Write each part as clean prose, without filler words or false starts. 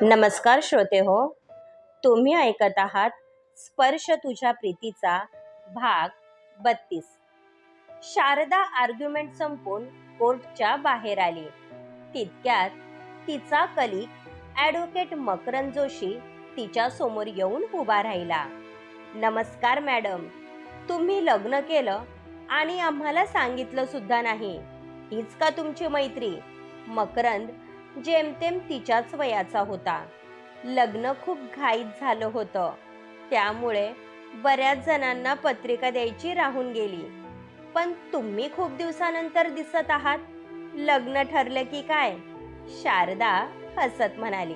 नमस्कार श्रोते हो, तुम्ही ऐकत आहात स्पर्श तुझ्या प्रीतीचा भाग 32. शारदा आर्ग्युमेंट संपून कोर्टच्या बाहेर आली. तितक्यात तिचा कलीग ॲडव्होकेट मकरंद जोशी तिच्या समोर येऊन उभा राहिला. नमस्कार मॅडम, तुम्ही लग्न केलं आणि आम्हाला सांगितलं सुद्धा नाही. हीच का तुमची मैत्री? मकरंद जेमतेम तिच्याच वयाचा होता. लग्न खूप घाईत झालं होतं, त्यामुळे बऱ्याच जणांना पत्रिका द्यायची राहून गेली. पण तुम्ही खूप दिवसानंतर दिसत आहात. लग्न ठरलं की काय? शारदा हसत म्हणाली.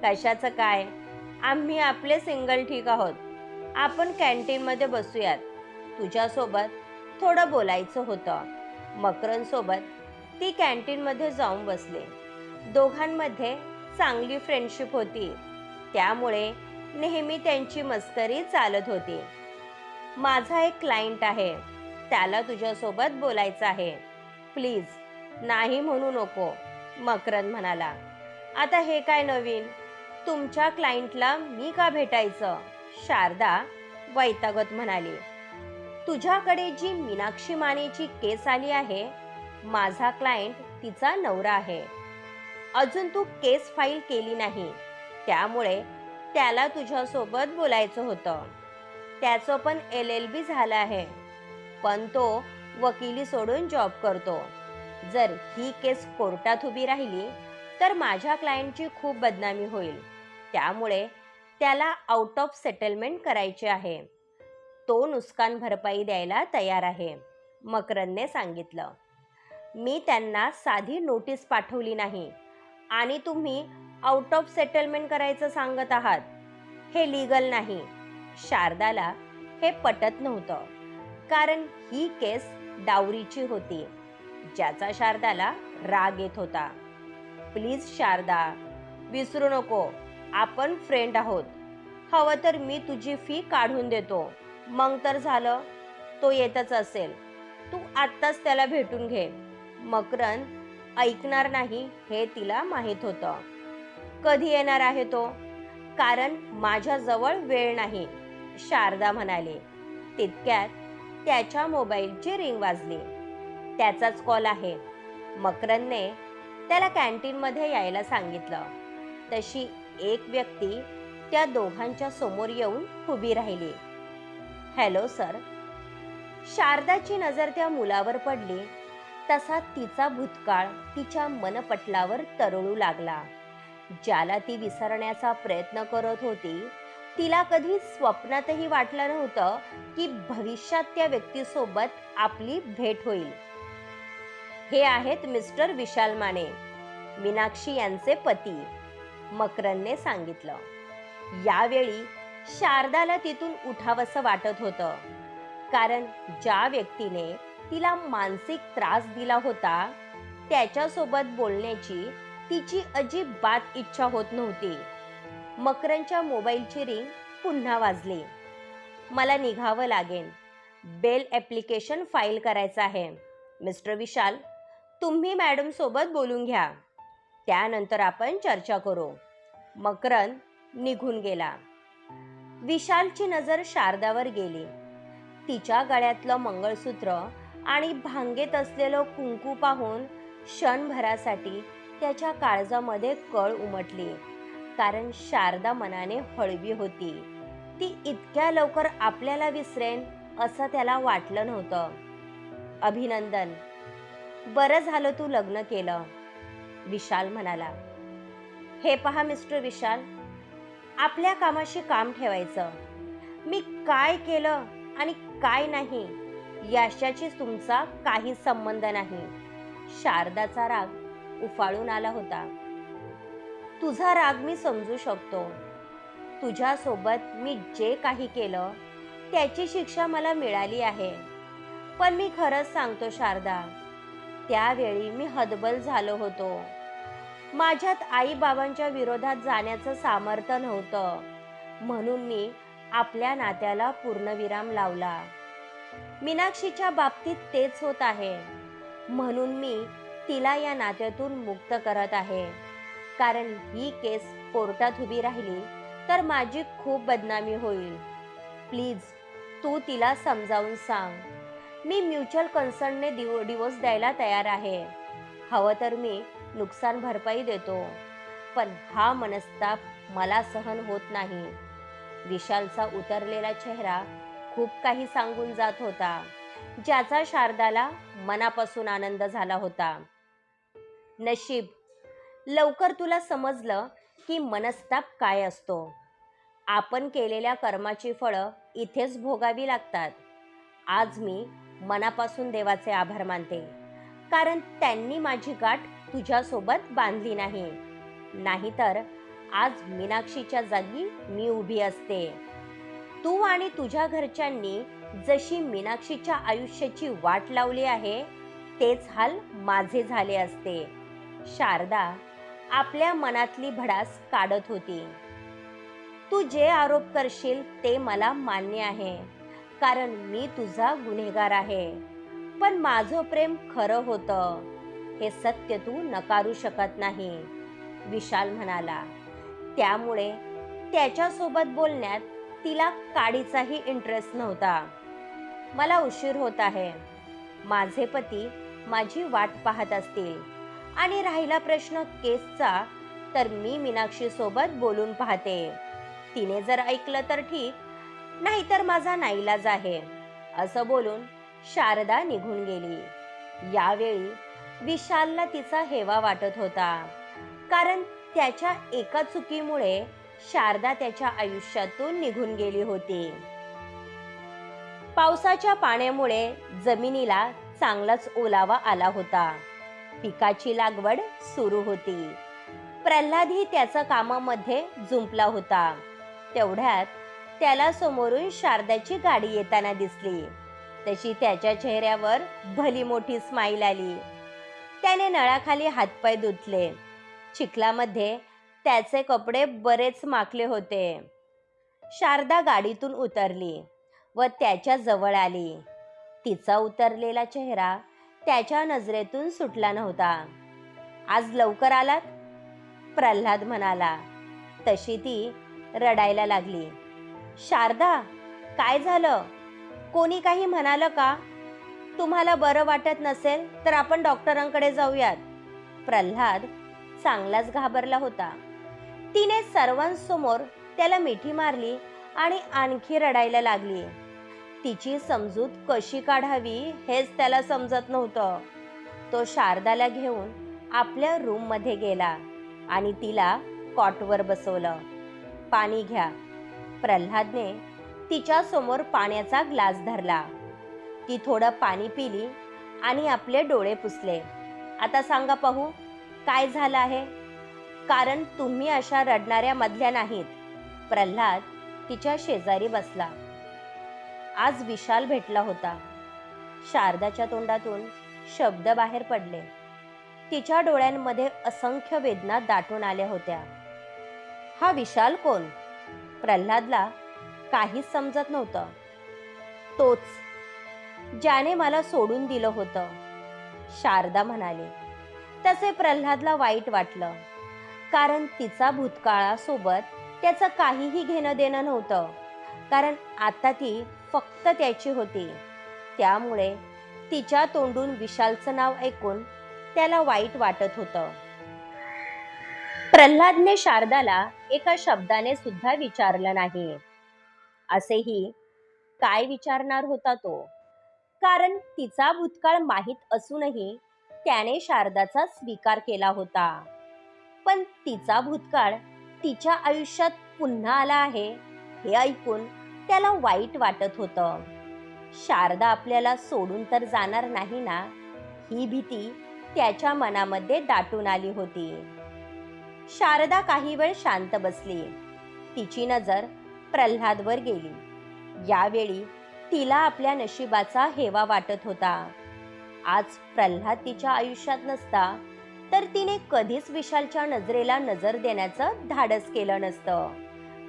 कशाचं काय, आम्ही आपले सिंगल ठीक आहोत. आपण कॅन्टीनमध्ये बसूयात, तुझ्यासोबत थोडं बोलायचं होतं. मकरंदसोबत ती कॅन्टीनमध्ये जाऊन बसले. दोघांमध्ये चांगली फ्रेंडशिप होती, त्यामुळे नेहमी त्यांची मस्करी चालत होती. माझा एक क्लायंट आहे, त्याला तुझ्यासोबत बोलायचं आहे. प्लीज नाही म्हणू नको, मकरंद म्हणाला. आता हे काय नवीन? तुमच्या क्लायंटला मी का भेटायचं? शारदा वैतागत म्हणाली. तुझ्याकडे जी मीनाक्षी मानेची केस आली आहे, माझा क्लायंट तिचा नवरा आहे. अजून तू केस फाईल केली नाही, त्यामुळे त्याला तुझ्यासोबत बोलायचं होतं. त्याचं पण LLB झालं आहे, पण तो वकिली सोडून जॉब करतो. जर ही केस कोर्टात उभी राहिली तर माझ्या क्लायंटची खूप बदनामी होईल, त्यामुळे त्याला आउट ऑफ सेटलमेंट करायचे आहे. तो नुकसान भरपाई द्यायला तयार आहे, मकरंदने सांगितलं. मी त्यांना साधी नोटीस पाठवली नाही आणि तुम्ही आउट ऑफ सेटलमेंट करायचं सांगत आहात. हे लीगल नाही. शारदाला हे पटत नव्हतं, कारण ही केस डावरीची होती, ज्याचा शारदाला राग येत होता. प्लीज शारदा, विसरू नको, आपण फ्रेंड आहोत. हवं तर मी तुझी फी काढून देतो. मग तर झालं, तो येतच असेल, तू आत्ताच त्याला भेटून घे. मकरंद ऐकणार नाही हे तिला माहीत होतं. कधी येणार आहे तो? कारण माझ्याजवळ वेळ नाही, शारदा म्हणाली. तितक्यात त्याच्या मोबाईलची रिंग वाजली. त्याचाच कॉल आहे. मकरंदने त्याला कॅन्टीनमध्ये यायला सांगितलं. तशी एक व्यक्ती त्या दोघांच्या समोर येऊन उभी राहिली. Hello sir. शारदाची नजर त्या मुलावर पडली तसा तिचा भूतकाळ तिच्या मनपटलावर तरळू लागला. ज्याला ती विसरण्याचा प्रयत्न करत होती, तिला कधी स्वप्नातही वाटलं नव्हतं की भविष्यात त्या व्यक्तीसोबत आपली भेट होईल. हे आहेत मिस्टर विशाल माने, मीनाक्षी यांचे पती, मकरंदने सांगितलं. यावेळी शारदाला तिथून उठावंसं वाटत होतं, कारण ज्या व्यक्तीने तिला मानसिक त्रास दिला होता, त्याच्यासोबत बोलण्याची तिची अजिबात इच्छा होत नव्हती. मकरंदच्या मोबाईलची रिंग पुन्हा वाजली. मला निघावं लागेल, बेल ॲप्लिकेशन फाईल करायचं आहे. मिस्टर विशाल, तुम्ही मॅडमसोबत बोलून घ्या, त्यानंतर आपण चर्चा करू. मकरंद निघून गेला. विशालची नजर शारदावर गेली. तिच्या गळ्यातलं मंगळसूत्र आणि भांगेत असलेलं कुंकू पाहून क्षणभरासाठी त्याच्या काळजामध्ये कळ उमटली, कारण शारदा मनाने हळवी होती. ती इतक्या लवकर आपल्याला विसरेन असं त्याला वाटलं नव्हतं. अभिनंदन, बरं झालं तू लग्न केलं, विशाल म्हणाला. हे पहा मिस्टर विशाल, आपल्या कामाशी काम ठेवायचं. मी काय केलं आणि काय नाही याच्याशी तुमचा काही संबंध नाही. शारदाचा राग उफाळून आला होता. तुझा राग मी समजू शकतो. तुझ्यासोबत मी जे काही केलं त्याची शिक्षा मला मिळाली आहे. पण मी खरंच सांगतो शारदा, त्यावेळी मी हतबल झालो होतो. माझ्यात आई बाबांच्या विरोधात जाण्याचं सामर्थ्य नव्हतं, म्हणून मी आपल्या नात्याला पूर्णविराम लावला. मीनाक्षीच्या बाबतीत तेच होत आहे, म्हणून मी तिला या नात्यातून मुक्त करत आहे. कारण ही केस कोर्टात उभी राहिली तर माझी खूप बदनामी होईल. प्लीज तू तिला समजावून सांग. मी म्युच्युअल कन्सर्नने डिवोर्स द्यायला तयार आहे. हवं तर मी नुकसान भरपाई देतो, पण हा मनस्ताप मला सहन होत नाही. विशालचा उतरलेला चेहरा खूप काही सांगून जात होता, ज्याचा शारदाला मनापासून आनंद झाला होता. नशीब, लवकर तुला समजलं की मनस्ताप काय असतो. आपण केलेल्या कर्माची फळं इथेच भोगावी लागतात. आज मी मनापासून देवाचे आभार मानते, कारण त्यांनी माझी गाठ तुझ्यासोबत बांधली नाही. नाहीतर आज मीनाक्षीच्या जागी मी उभी असते. तू आणि तुझ्या घरच्यांनी जशी मीनाक्षीच्या आयुष्याची वाट लावली आहे, तेच हाल माझे झाले असते. शारदा आपल्या मनातली भडास काढत होती. तू जे आरोप करशील ते मला मान्य आहे, कारण मी तुझा गुन्हेगार आहे. पण माझं प्रेम खरं होतं, हे सत्य तू नकारू शकत नाही, विशाल म्हणाला. त्यामुळे त्याच्यासोबत बोलण्यात तिला काडीचाही इंटरेस्ट नव्हता. मला उशीर होत आहे. माझे पती माझी वाट पाहत असतील. आणि राहिला प्रश्न केसचा, तर मी मीनाक्षी सोबत बोलून पाहते. तिने जर ऐकलं तर ठीक, नाहीतर माझा नाईलाज आहे, असं बोलून शारदा निघून गेली. यावेळी विशालला तिचा हेवा वाटत होता, कारण त्याच्या एका चुकीमुळे शारदा त्याच्या आयुष्यातून निघून गेली होती. पावसाच्या पाण्यामुळे जमिनीला चांगलाच ओलावा आला होता. पिकाची लागवड सुरू होती. प्रल्हादही त्याच्या कामामध्ये जुंपला होता. तेवढ्यात त्याला समोरून शारदाची गाडी येताना दिसली. तशी त्याच्या चेहऱ्यावर भली मोठी स्माईल आली. त्याने नळाखाली हातपाय धुतले. चिखलामध्ये त्याचे कपडे बरेच माखले होते. शारदा गाडीतून उतरली व त्याच्या जवळ आली. तिचा उतरलेला चेहरा त्याच्या नजरेतून सुटला नव्हता. आज लवकर आलात? प्रल्हाद म्हणाला. तशी ती रडायला लागली. शारदा, काय झालं? कोणी काही म्हणालं का? तुम्हाला बरं वाटत नसेल तर आपण डॉक्टरांकडे जाऊयात. प्रल्हाद चांगलाच घाबरला होता. तिने सर्वांसमोर त्याला मिठी मारली आणि आणखी रडायला लागली. तिची समजूत कशी काढावी हेच त्याला समजत नव्हतं. तो शारदाला घेऊन आपल्या रूममध्ये गेला आणि तिला कॉटवर बसवलं. पाणी घ्या. प्रल्हादने तिच्या समोर पाण्याचा ग्लास धरला. ती थोडं पाणी पिली आणि आपले डोळे पुसले. आता सांगा पाहू, काय झालं आहे? कारण तुम्ही अशा रडणाऱ्या मधल्या नाहीत. प्रल्हाद तिच्या शेजारी बसला. आज विशाल भेटला होता. शारदाच्या तोंडातून शब्द बाहेर पडले. तिच्या डोळ्यांमध्ये असंख्य वेदना दाटून आल्या होत्या. हा विशाल कोण? प्रल्हादला काहीच समजत नव्हतं. तोच, ज्याने मला सोडून दिलं होतं, शारदा म्हणाली. तसे प्रल्हादला वाईट वाटलं, कारण तिचा भूतकाळासोबत त्याचं काहीही घेणं देणं नव्हतं. कारण आता ती फक्त त्याची होती. त्यामुळे तिच्या तोंडून विशालचं नाव ऐकून त्याला वाईट वाटत होतं. प्रल्हादने शारदाला एका शब्दाने सुद्धा विचारलं नाही. असेही काय विचारणार होता तो? कारण तिचा भूतकाळ माहीत असूनही त्याने शारदाचा स्वीकार केला होता. पण तिचा भूतकाळ तिच्या आयुष्यात पुन्हा आला आहे हे ऐकून त्याला वाईट वाटत होतं. शारदा आपल्याला सोडून तर जाणार नाही ना, ही भीती त्याच्या मनामध्ये दाटून आली होती. शारदा काही वेळ शांत बसली. तिची नजर प्रल्हादवर गेली. यावेळी तिला आपल्या नशिबाचा हेवा वाटत होता. आज प्रल्हाद तिच्या आयुष्यात नसता तर तिने कधीच विशालच्या नजरेला नजर देण्याचं धाडस केलं नसतं.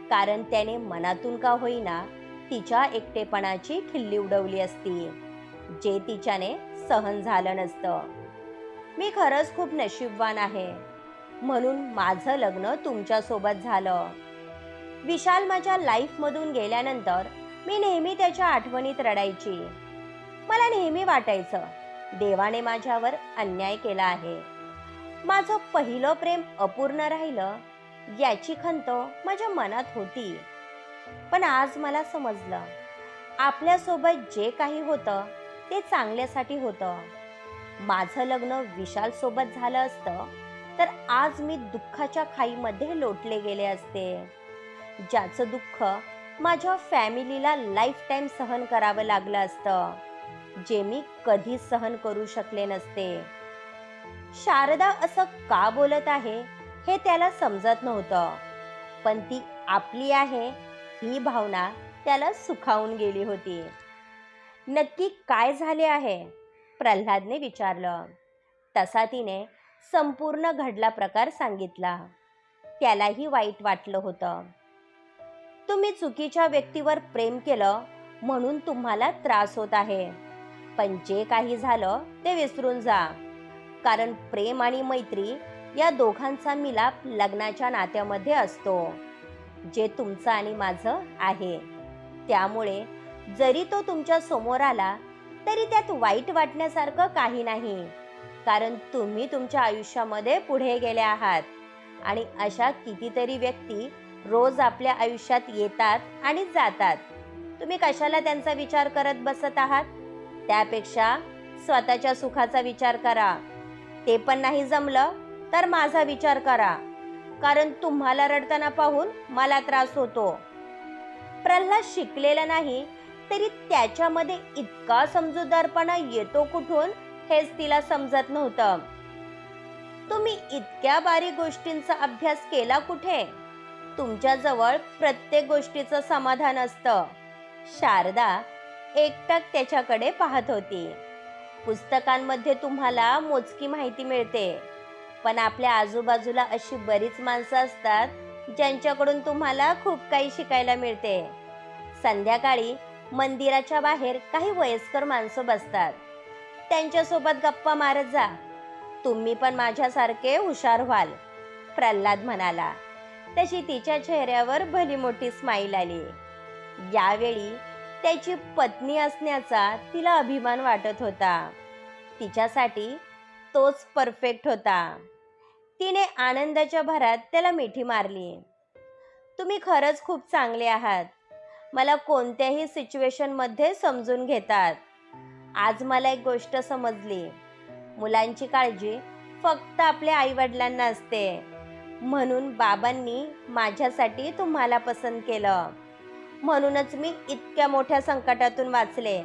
कारण त्याने मनातून का होईना तिच्या एकटेपणाची खिल्ली उडवली असती, जे तिच्याने सहन झालं नसतं. मी खरंच खूप नशीबवान आहे. म्हणून माझं लग्न तुमच्यासोबत झालं. विशाल माझ्या लाईफमधून गेल्यानंतर मी नेहमी त्याच्या आठवणीत रडायची. मला नेहमी वाटायचं देवाने माझ्यावर अन्याय केला आहे. माझं पहिलं प्रेम अपूर्ण राहिलं याची खंत माझ्या मनात होती. पण आज मला समजलं आपल्यासोबत जे काही होतं ते चांगल्यासाठी होतं. माझं लग्न विशाल सोबत झालं असतं तर आज मी दुःखाच्या खाईमध्ये लोटले गेले असते, ज्याचं दुःख माझ्या फॅमिलीला लाईफ टाईम सहन करावं लागलं असतं, जे मी कधीच सहन करू शकले नसते. शारदा असं का बोलत आहे हे त्याला समजत नव्हतं, पण ती आपली आहे ही भावना त्याला सुखावून गेली होती. नक्की काय झाले आहे, प्रल्हादने विचारलं. तसा तिने संपूर्ण घडला प्रकार सांगितला. त्यालाही वाईट वाटलं होतं. तुम्ही चुकीच्या व्यक्तीवर प्रेम केलं म्हणून तुम्हाला त्रास होत आहे, पण जे काही झालं ते विसरून जा. कारण प्रेम आणि मैत्री या दोघांचा मिलाप लग्नाच्या नात्यामध्ये असतो, जे तुमचं आणि माझं आहे. त्यामुळे जरी तो तुमच्या समोर आला तरी त्यात वाईट वाटण्यासारखं काही नाही, कारण तुम्ही तुमच्या आयुष्यामध्ये पुढे गेले आहात आणि अशा कितीतरी व्यक्ती रोज आपल्या आयुष्यात येतात आणि जातात. तुम्ही कशाला त्यांचा विचार करत बसत आहात? त्यापेक्षा स्वतःच्या सुखाचा विचार करा. ते पण नाही जमलं तर माझा विचार करा, कारण तुम्हाला रडताना पाहून मला त्रास होतो. प्रल्हाद शिकलेला नाही तरी त्याच्यामध्ये इतका समजूतदारपणा येतो कुठून हेच तिला समजत नव्हतं. तुम्ही इतक्या बारीक गोष्टींचा अभ्यास केला कुठे? तुमच्याजवळ प्रत्येक गोष्टीचं समाधान असतं. शारदा एकटक त्याच्याकडे पाहत होती. पुस्तकांमध्ये तुम्हाला मोजकी माहिती मिळते, पण आपल्या आजूबाजूला अशी बरीच माणसं असतात ज्यांच्याकडून तुम्हाला खूप काही शिकायला मिळते. संध्याकाळी मंदिराच्या बाहेर काही वयस्कर माणसं बसतात, त्यांच्यासोबत गप्पा मारत जा. तुम्ही पण माझ्यासारखे हुशार व्हाल, प्रल्हाद म्हणाला. तशी तिच्या चेहऱ्यावर भली मोठी स्माईल आली. यावेळी त्याची पत्नी असण्याचा तिला अभिमान वाटत होता. तिच्यासाठी तोच परफेक्ट होता. तिने आनंदाच्या भरात त्याला मिठी मारली. तुम्ही खरंच खूप चांगले आहात. मला कोणत्याही सिच्युएशनमध्ये समजून घेतात. आज मला एक गोष्ट समजली, मुलांची काळजी फक्त आपल्या आईवडिलांना असते. म्हणून बाबांनी माझ्यासाठी तुम्हाला पसंत केलं. म्हणूनच मी इतक्या मोठ्या संकटातून वाचले.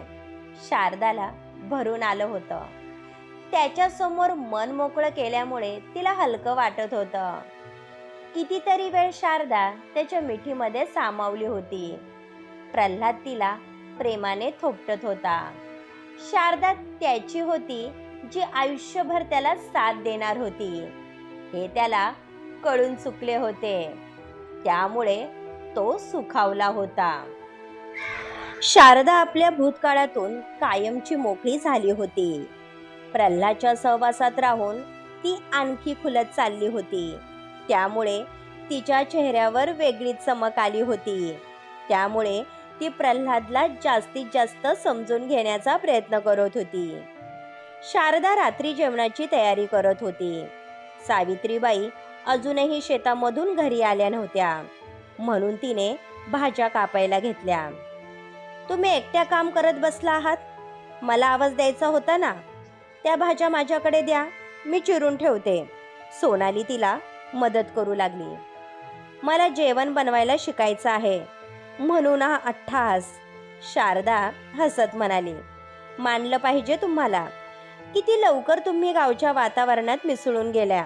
शारदाला भरून आलं होतं. त्याच्यासमोर मन मोकळं केल्यामुळे तिला हलकं वाटत होतं. कितीतरी वेळ शारदा त्याच्या मिठीमध्ये सामावली होती. प्रल्हाद तिला प्रेमाने थोपटत होता. शारदा त्याची होती जी आयुष्यभर त्याला साथ देणार होती, हे त्याला कळून चुकले होते. त्यामुळे तो सुखावला होता. शारदा आपल्या भूतकाळातून कायमची मोकळी झाली होती. प्रल्हादच्या सहवासात राहून ती आणखी खुलत चालली होती. त्यामुळे तिच्या चेहऱ्यावर वेगळीच चमक आली होती. त्यामुळे ती प्रल्हादला जास्तीत जास्त समजून घेण्याचा प्रयत्न करत होती. शारदा रात्री जेवणाची तयारी करत होती. सावित्रीबाई अजूनही शेतामधून घरी आल्या नव्हत्या, म्हणून तिने भाज्या कापायला घेतल्या. तुम्ही एकट्या काम करत बसला आहात? मला आवाज द्यायचा होता ना. त्या भाज्या माझ्याकडे द्या, मी चिरून ठेवते. सोनाली तिला मदत करू लागली. मला जेवण बनवायला शिकायचं आहे म्हणून हा अट्टहास, शारदा हसत म्हणाली. मानलं पाहिजे तुम्हाला. किती लवकर तुम्ही गावच्या वातावरणात मिसळून गेल्या.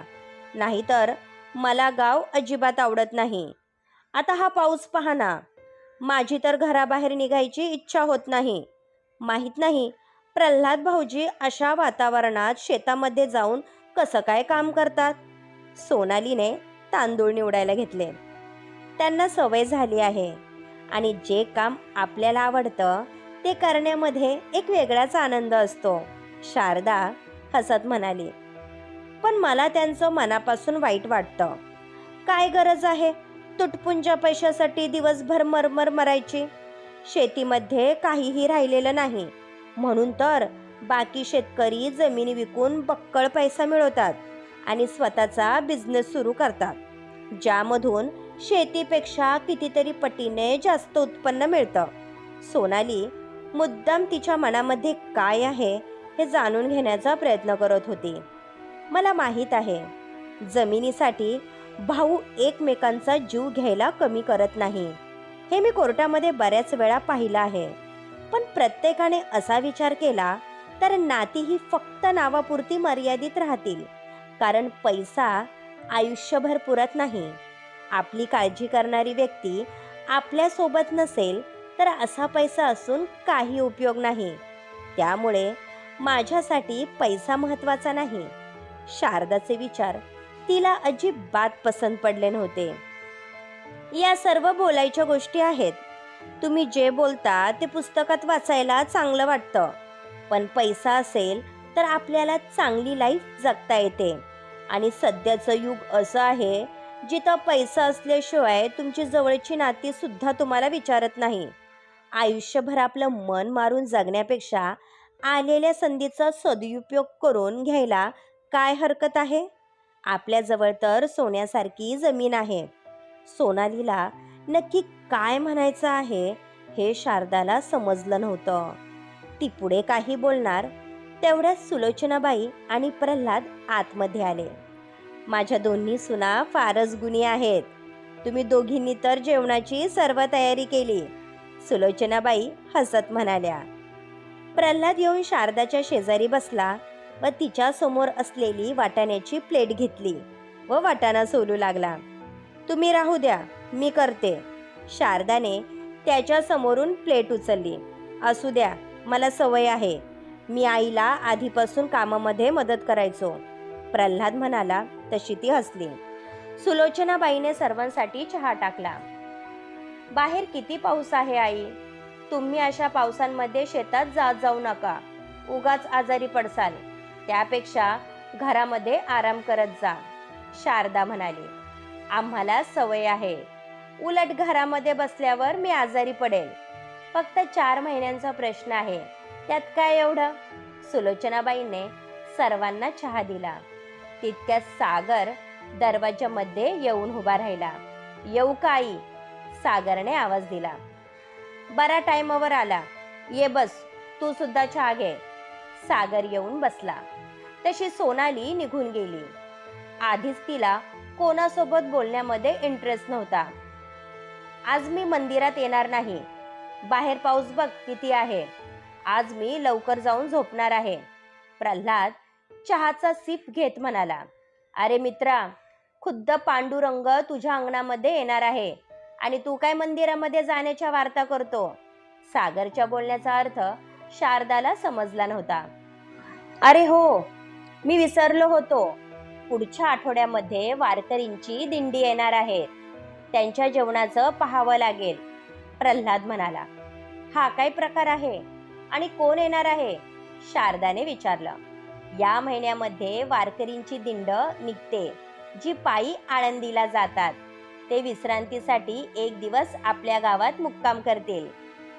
नाहीतर मला गाव अजिबात आवडत नाही. आता हा पाऊस पहा ना. माझी तर घराबाहेर निघायची इच्छा होत नाही. माहीत नाही प्रल्हाद भाऊजी अशा वातावरणात शेतामध्ये जाऊन कसं काय काम करतात. सोनालीने तांदूळ निवडायला घेतले. त्यांना सवय झाली आहे आणि जे काम आपल्याला आवडतं ते करण्यामध्ये एक वेगळाच आनंद असतो, शारदा हसत म्हणाली. पण मला त्यांचं मनापासून वाईट वाटतं. काय गरज आहे तुटपुंज्या पैशासाठी दिवसभर मरमर मरायची? शेतीमध्ये काहीही राहिलेलं नाही, म्हणून तर बाकी शेतकरी जमिनी विकून बक्कळ पैसा मिळवतात आणि स्वतःचा बिझनेस सुरू करतात, ज्यामधून शेतीपेक्षा कितीतरी पटीने जास्त उत्पन्न मिळतं. सोनाली मुद्दाम तिच्या मनामध्ये काय आहे हे जाणून घेण्याचा प्रयत्न करत होती. मला माहीत आहे, जमिनीसाठी भाऊ एकमेकांचा जीव घ्यायला कमी करत नाही. हे मी कोर्टामध्ये बऱ्याच वेळा पाहिलं आहे. पण प्रत्येकाने असा विचार केला तर नाती ही फक्त नावापुरती मर्यादित राहतील, कारण पैसा आयुष्यभर पुरत नाही. आपली काळजी करणारी व्यक्ती आपल्यासोबत नसेल तर असा पैसा असून काही उपयोग नाही. त्यामुळे माझ्यासाठी पैसा महत्त्वाचा नाही. शारदाचे विचार तिला अजिबात पसंत पडले नव्हते. या सर्व बोलायच्या गोष्टी आहेत. तुम्ही जे बोलता ते पुस्तकात वाचायला चांगलं वाटतं, पण पैसा असेल तर आपल्याला चांगली लाईफ जगता येते. आणि सध्याचं युग असं आहे जिथं पैसा असल्याशिवाय तुमची जवळची नाती सुद्धा तुम्हाला विचारत नाही. आयुष्यभर आपलं मन मारून जगण्यापेक्षा आलेल्या संधीचा सदुपयोग करून घ्यायला काय हरकत आहे? आपल्याजवळ तर सोन्यासारखी जमीन आहे. सोनालीला नक्की काय म्हणायचं आहे हे शारदाला समजलं नव्हतं. ती पुढे काही बोलणार तेवढ्यात सुलोचनाबाई आणि प्रल्हाद आतमध्ये आले. माझ्या दोन्ही सुना फारच गुणी आहेत. तुम्ही दोघींनी तर जेवणाची सर्व तयारी केली, सुलोचनाबाई हसत म्हणाल्या. प्रल्हाद येऊन शारदाच्या शेजारी बसला व तिच्या समोर असलेली वाटाण्याची प्लेट घेतली व वाटाणा सोलू लागला. तुम्ही राहू द्या, मी करते. शारदाने त्याच्या समोरून प्लेट उचलली. असू द्या, मला सवय आहे. मी आईला आधीपासून कामामध्ये मदत करायचो, प्रल्हाद म्हणाला. तशी ती हसली. सुलोचनाबाईने सर्वांसाठी चहा टाकला. बाहेर किती पाऊस आहे आई. तुम्ही अशा पावसांमध्ये शेतात जात जाऊ नका, उगाच आजारी पडसाल. त्यापेक्षा घरामध्ये आराम करत जा, शारदा म्हणाली. आम्हाला सवय आहे. उलट घरामध्ये बसल्यावर मी आजारी पडेल. फक्त 4 महिन्यांचा प्रश्न आहे, त्यात काय एवढं. सुलोचनाबाईने सर्वांना चहा दिला. तितक्यात सागर दरवाजामध्ये येऊन उभा राहिला. येऊ का आई, सागरने आवाज दिला. बरा टाइमवर आला, ये बस, तू सुद्धा चहा घे. सागर येऊन बसला. तशी सोनाली निघून गेली. आधीच तिला कोणासोबत बोलण्यामध्ये इंटरेस्ट नव्हता. आज मी मंदिरात येणार नाही. बाहेर पाऊस बघ किती आहे. आज मी लवकर जाऊन झोपणार आहे, प्रल्हाद चहाचा सिप घेत म्हणाला. अरे मित्रा, खुद्द पांडुरंग तुझ्या अंगणामध्ये येणार आहे आणि तू काय मंदिरामध्ये जाण्याच्या वार्ता करतो. सागरच्या बोलण्याचा अर्थ शारदाला समजला नव्हता. अरे हो, मी विसरलो होतो. पुढच्या आठवड्यामध्ये वारकरींची दिंडी येणार आहे. त्यांच्या जेवणाचं पाहावं लागेल, प्रल्हाद म्हणाला. हा काय प्रकार आहे आणि कोण येणार आहे, शारदाने विचारलं. या महिन्यामध्ये वारकरींची दिंड निघते, जी पायी आळंदीला जातात. ते विश्रांतीसाठी 1 दिवस आपल्या गावात मुक्काम करतील.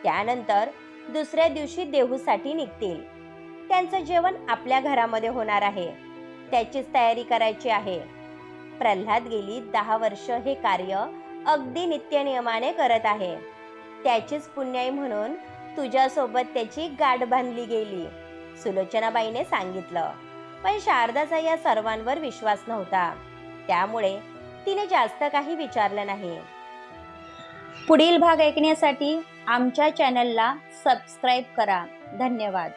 त्यानंतर दुसऱ्या दिवशी देहूसाठी निघतील. त्यांचं जेवण आपल्या घरामध्ये होणार आहे. त्याचीच तयारी करायची आहे. प्रल्हाद गेली 10 वर्ष हे कार्य अगदी नित्यनियमाने करत आहे. त्याचीच पुण्याई म्हणून तुझ्यासोबत त्याची गाठ बांधली गेली, सुलोचनाबाईने सांगितलं. पण शारदाचा या सर्वांवर विश्वास नव्हता, त्यामुळे तिने जास्त काही विचारलं नाही. पुढील भाग ऐकण्यासाठी आमच्या चॅनलला सबस्क्राईब करा. धन्यवाद.